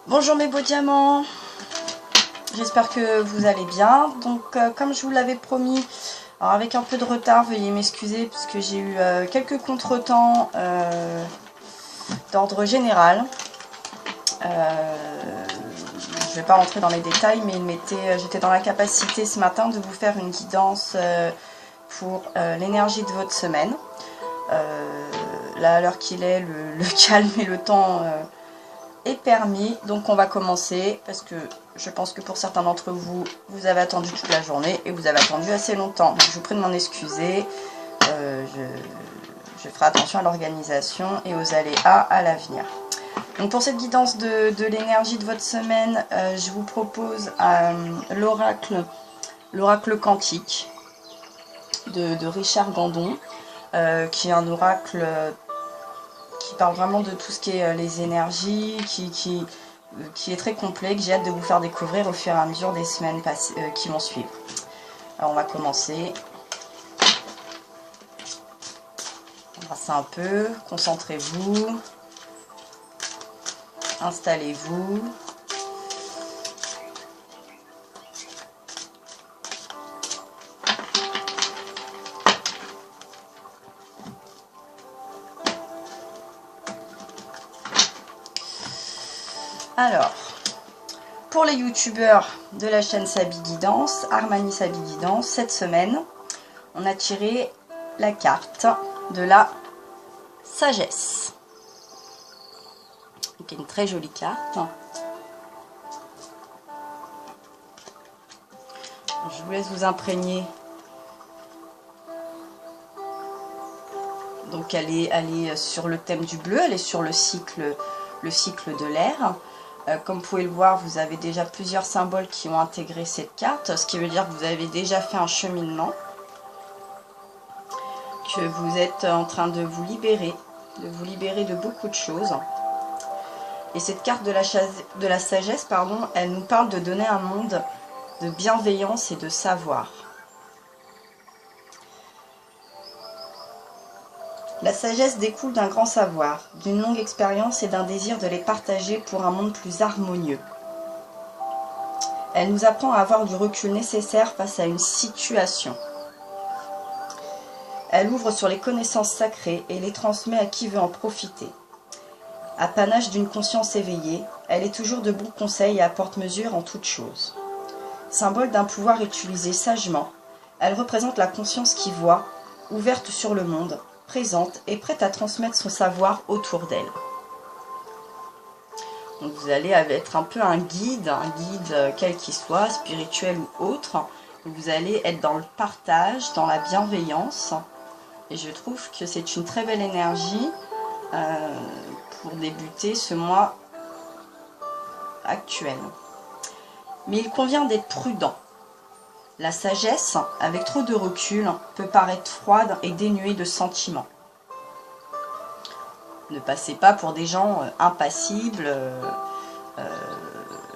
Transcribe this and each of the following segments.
Bonjour mes beaux diamants, j'espère que vous allez bien. Donc comme je vous l'avais promis, alors avec un peu de retard, veuillez m'excuser puisque j'ai eu quelques contretemps d'ordre général. Je ne vais pas rentrer dans les détails, mais j'étais dans la capacité ce matin de vous faire une guidance pour l'énergie de votre semaine. Là à l'heure qu'il est, le calme et le temps est permis, donc on va commencer parce que je pense que pour certains d'entre vous, vous avez attendu toute la journée et vous avez attendu assez longtemps. Donc je vous prie de m'en excuser, je ferai attention à l'organisation et aux aléas à l'avenir. Donc pour cette guidance de l'énergie de votre semaine, je vous propose l'oracle quantique de Richard Gandon, qui est un oracle qui parle vraiment de tout ce qui est les énergies, qui est très complet, que j'ai hâte de vous faire découvrir au fur et à mesure des semaines qui vont suivre. Alors on va commencer. Embrassez un peu, concentrez-vous, installez-vous. Alors, pour les youtubeurs de la chaîne Sabi Guidance, Armani Sabi Guidance, cette semaine, on a tiré la carte de la sagesse. Donc, une très jolie carte. Je vous laisse vous imprégner. Donc, elle est sur le thème du bleu, elle est sur le cycle de l'air. Comme vous pouvez le voir, vous avez déjà plusieurs symboles qui ont intégré cette carte, ce qui veut dire que vous avez déjà fait un cheminement, que vous êtes en train de vous libérer de beaucoup de choses. Et cette carte de la sagesse, pardon, elle nous parle de donner un monde de bienveillance et de savoir. La sagesse découle d'un grand savoir, d'une longue expérience et d'un désir de les partager pour un monde plus harmonieux. Elle nous apprend à avoir du recul nécessaire face à une situation. Elle ouvre sur les connaissances sacrées et les transmet à qui veut en profiter. Apanage d'une conscience éveillée, elle est toujours de bons conseils et apporte mesure en toutes choses. Symbole d'un pouvoir utilisé sagement, elle représente la conscience qui voit, ouverte sur le monde, présente et prête à transmettre son savoir autour d'elle. Donc vous allez être un peu un guide quel qu'il soit, spirituel ou autre. Vous allez être dans le partage, dans la bienveillance. Et je trouve que c'est une très belle énergie pour débuter ce mois actuel. Mais il convient d'être prudent. La sagesse, avec trop de recul, peut paraître froide et dénuée de sentiments. Ne passez pas pour des gens impassibles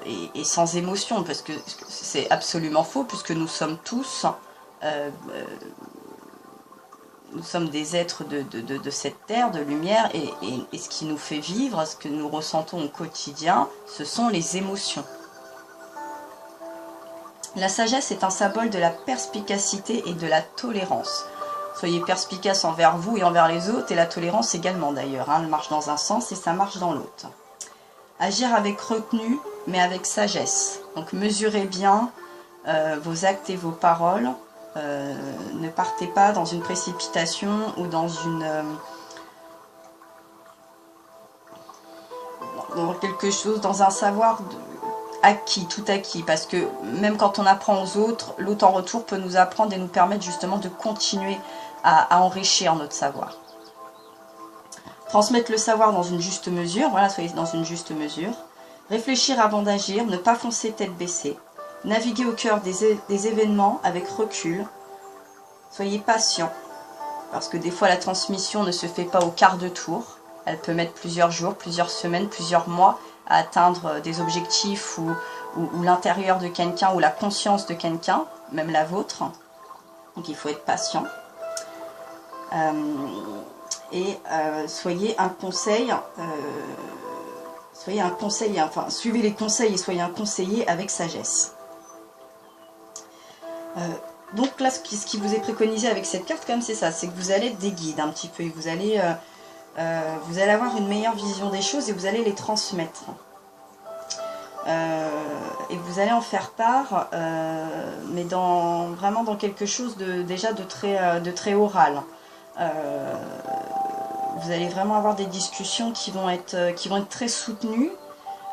et sans émotion, parce que c'est absolument faux, puisque nous sommes tous, nous sommes des êtres de cette terre, de lumière, et ce qui nous fait vivre, ce que nous ressentons au quotidien, ce sont les émotions. La sagesse est un symbole de la perspicacité et de la tolérance. Soyez perspicace envers vous et envers les autres, et la tolérance également d'ailleurs. Elle marche dans un sens et ça marche dans l'autre. Agir avec retenue, mais avec sagesse. Donc mesurez bien vos actes et vos paroles. Ne partez pas dans une précipitation ou dans quelque chose, dans un savoir acquis, tout acquis, parce que même quand on apprend aux autres, l'autre en retour peut nous apprendre et nous permettre justement de continuer à enrichir notre savoir. Transmettre le savoir dans une juste mesure, voilà, soyez dans une juste mesure. Réfléchir avant d'agir, ne pas foncer tête baissée. Naviguer au cœur des événements avec recul. Soyez patient, parce que des fois la transmission ne se fait pas au quart de tour. Elle peut mettre plusieurs jours, plusieurs semaines, plusieurs mois à atteindre des objectifs ou l'intérieur de quelqu'un ou la conscience de quelqu'un, même la vôtre. Donc il faut être patient. soyez un conseil, Soyez un conseiller, enfin suivez les conseils et soyez un conseiller avec sagesse. Donc là, ce qui vous est préconisé avec cette carte, quand même, c'est ça, c'est que vous allez être des guides un petit peu, et vous allez avoir une meilleure vision des choses et vous allez les transmettre. Et vous allez en faire part, mais vraiment dans quelque chose déjà de très oral. Vous allez vraiment avoir des discussions qui vont être très soutenues,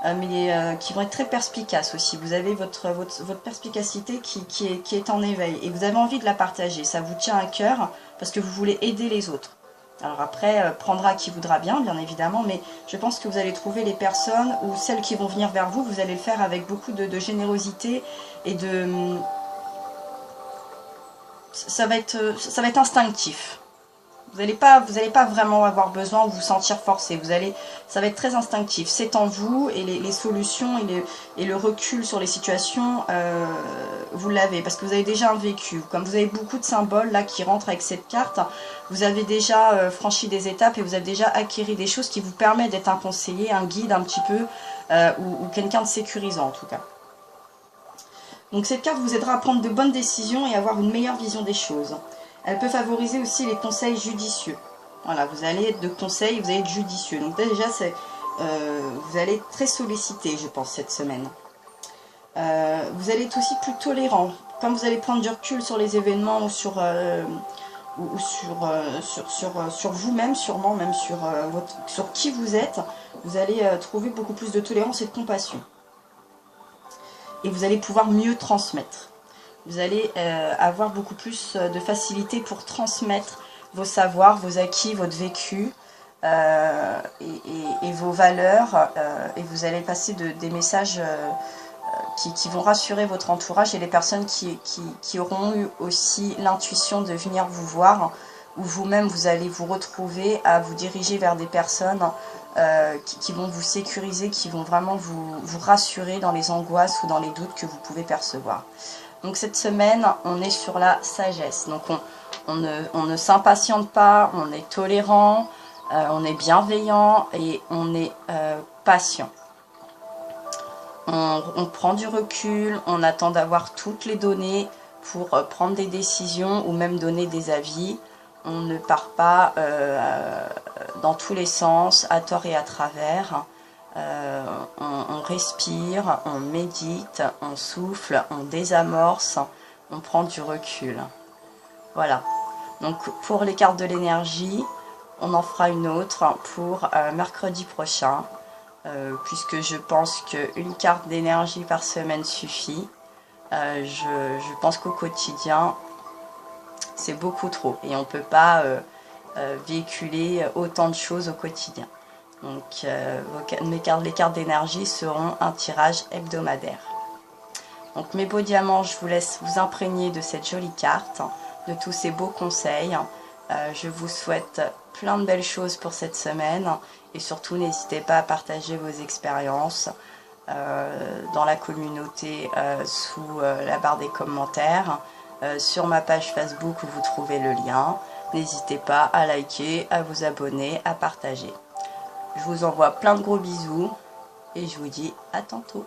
mais qui vont être très perspicaces aussi. Vous avez votre perspicacité qui est en éveil et vous avez envie de la partager. Ça vous tient à cœur parce que vous voulez aider les autres. Alors après, prendra qui voudra bien évidemment, mais je pense que vous allez trouver les personnes ou celles qui vont venir vers vous, vous allez le faire avec beaucoup de générosité et ça va être instinctif. Vous n'allez pas vraiment avoir besoin ou vous sentir forcé. Ça va être très instinctif. C'est en vous et les solutions et le recul sur les situations, vous l'avez. Parce que vous avez déjà un vécu. Comme vous avez beaucoup de symboles là qui rentrent avec cette carte, vous avez déjà franchi des étapes et vous avez déjà acquis des choses qui vous permettent d'être un conseiller, un guide un petit peu, ou quelqu'un de sécurisant en tout cas. Donc cette carte vous aidera à prendre de bonnes décisions et à avoir une meilleure vision des choses. Elle peut favoriser aussi les conseils judicieux. Voilà, vous allez être de conseils, vous allez être judicieux. Donc déjà, vous allez être très sollicité, je pense, cette semaine. Vous allez être aussi plus tolérant. Comme vous allez prendre du recul sur les événements ou sur vous-même, sûrement même sur qui vous êtes, vous allez trouver beaucoup plus de tolérance et de compassion. Et vous allez pouvoir mieux transmettre. Vous allez avoir beaucoup plus de facilité pour transmettre vos savoirs, vos acquis, votre vécu et vos valeurs. Et vous allez passer des messages qui vont rassurer votre entourage et les personnes qui auront eu aussi l'intuition de venir vous voir. Ou vous-même, vous allez vous retrouver à vous diriger vers des personnes qui vont vous sécuriser, qui vont vraiment vous rassurer dans les angoisses ou dans les doutes que vous pouvez percevoir. Donc cette semaine, on est sur la sagesse. Donc on ne s'impatiente pas, on est tolérant, on est bienveillant et on est patient. On prend du recul, on attend d'avoir toutes les données pour prendre des décisions ou même donner des avis. On ne part pas dans tous les sens, à tort et à travers. On respire, on médite, on souffle, on désamorce, on prend du recul. Voilà. Donc pour les cartes de l'énergie, on en fera une autre pour mercredi prochain, puisque je pense qu'une carte d'énergie par semaine suffit. Je pense qu'au quotidien, c'est beaucoup trop et on ne peut pas véhiculer autant de choses au quotidien. Donc les cartes d'énergie seront un tirage hebdomadaire. Donc mes beaux diamants, je vous laisse vous imprégner de cette jolie carte, de tous ces beaux conseils. Je vous souhaite plein de belles choses pour cette semaine et surtout n'hésitez pas à partager vos expériences dans la communauté sous la barre des commentaires, sur ma page Facebook où vous trouvez le lien. N'hésitez pas à liker, à vous abonner, à partager. Je vous envoie plein de gros bisous et je vous dis à tantôt.